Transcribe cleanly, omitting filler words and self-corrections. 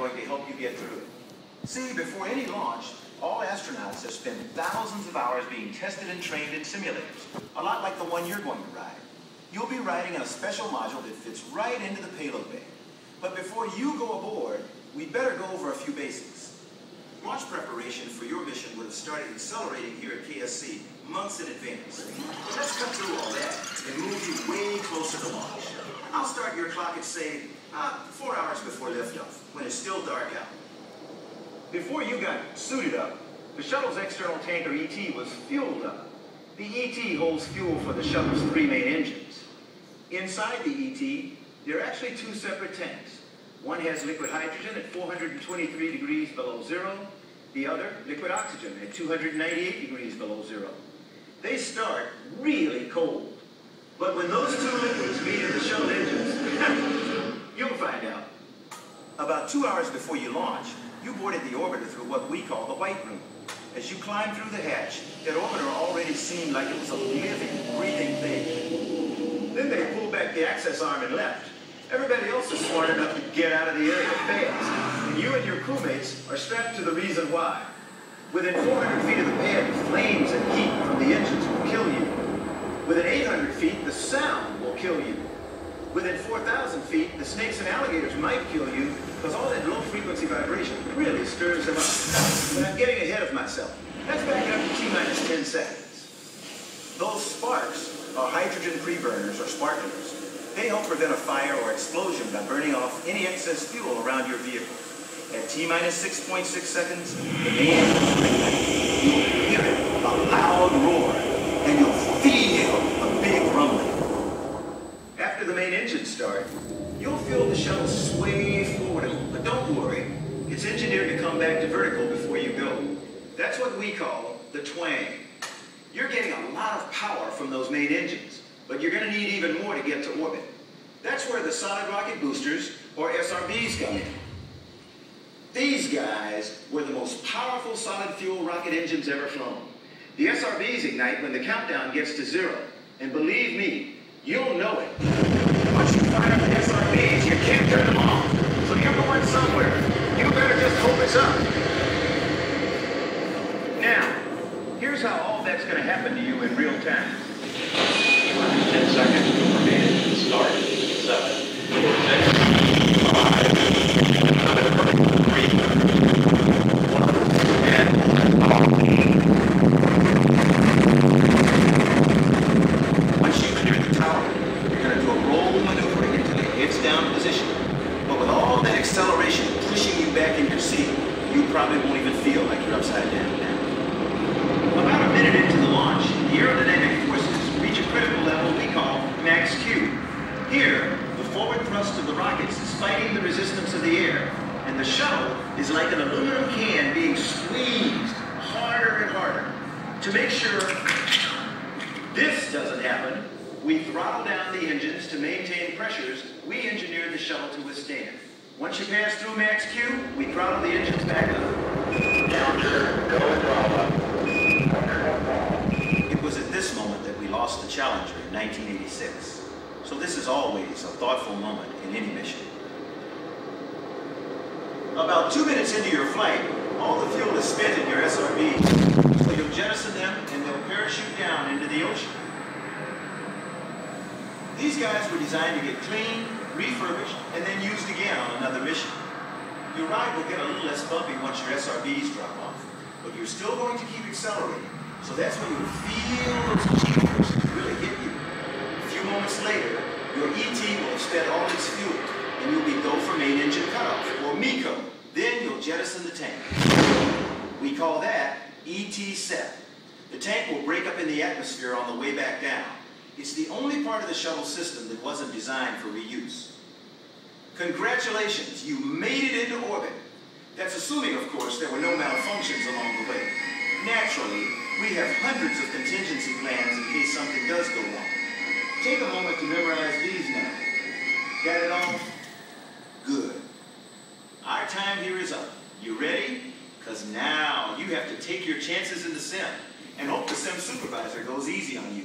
going to help you get through it. See, before any launch, all astronauts have spent thousands of hours being tested and trained in simulators, a lot like the one you're going to ride. You'll be riding in a special module that fits right into the payload bay. But before you go aboard, we'd better go over a few basics. Launch preparation for your mission would have started accelerating here at KSC months in advance. Let's cut through all that and move you way closer to launch. I'll start your clock at, say, 4 hours before liftoff, when it's still dark out. Before you got suited up, the shuttle's external tank, or ET, was fueled up. The ET holds fuel for the shuttle's 3 main engines. Inside the ET, there are actually 2 separate tanks. One has liquid hydrogen at 423 degrees below zero, the other liquid oxygen at 298 degrees below zero. They start really cold. But when those 2 liquids meet in the shuttle engines, you'll find out. About 2 hours before you launch, you boarded the orbiter through what we call the white room. As you climbed through the hatch, that orbiter already seemed like it was a living, breathing thing. Then they pulled back the access arm and left. Everybody else is smart enough to get out of the area fast, and you and your crewmates are strapped to the reason why. Within 400 feet of the pad, flames and heat from the engines will kill you. Within 800 feet, the sound will kill you. Within 4,000 feet, the snakes and alligators might kill you because all that low-frequency vibration really stirs them up. But I'm getting ahead of myself. Let's back it up to T-minus 10 seconds. Those sparks are hydrogen pre-burners or sparklers. They help prevent a fire or explosion by burning off any excess fuel around your vehicle. At T-minus 6.6 seconds, the main engine will ignite. You'll hear it, a loud roar, and you'll feel a big rumbling. After the main engines start, you'll feel the shuttle sway forward, but don't worry. It's engineered to come back to vertical before you go. That's what we call the twang. You're getting a lot of power from those main engines, but you're going to need even more to get to orbit. That's where the solid rocket boosters, or SRBs, come in. These guys were the most powerful solid fuel rocket engines ever flown. The SRBs ignite when the countdown gets to 0, and believe me, you'll know it. Once you fire up the SRBs, you can't turn them off. So you're going somewhere. You better just hope it's up. Now, here's how all that's going to happen to you in real time. 10 seconds to remain. Start. 7, 6, 5, 3, 2, 1, and once you clear the tower, you're going to do a roll maneuvering until it hits down position. But with all that acceleration pushing you back in your seat, you probably won't even feel like you're upside down now. About a minute into the launch, the aerodynamic forces reach a critical level we call max Q. Here, the forward thrust of the rockets is fighting the resistance of the air, and the shuttle is like an aluminum can being squeezed harder and harder. To make sure this doesn't happen, we throttle down the engines to maintain pressures we engineered the shuttle to withstand. Once you pass through max Q, we throttle the engines back up. It was at this moment that we lost the Challenger in 1986. So this is always a thoughtful moment in any mission. About 2 minutes into your flight, all the fuel is spent in your SRBs. So you'll jettison them and they'll parachute down into the ocean. These guys were designed to get cleaned, refurbished, and then used again on another mission. Your ride will get a little less bumpy once your SRBs drop off, but you're still going to keep accelerating. So that's when you'll feel those G-forces really hit you. A few moments later, your ET will have spent all its fuel, and you'll be go for main engine cutoff, or MECO. Then you'll jettison the tank. We call that ET set. The tank will break up in the atmosphere on the way back down. It's the only part of the shuttle system that wasn't designed for reuse. Congratulations, you made it into orbit. That's assuming, of course, there were no malfunctions along the way. Naturally, we have hundreds of contingency plans in case something does go wrong. Take a moment to memorize these now. Got it all? Good. Our time here is up. You ready? Because now you have to take your chances in the sim and hope the sim supervisor goes easy on you.